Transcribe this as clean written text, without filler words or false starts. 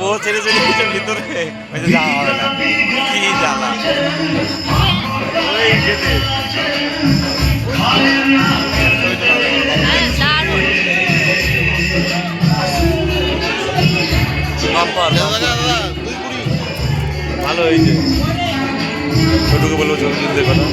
বউ ছেড়ে চলে গেছে ভিতরে, যাওয়া হবে না, কি জ্বালা। ভালো হয়েছে, ছোটকে বলবো ছবি তুলতে কথা।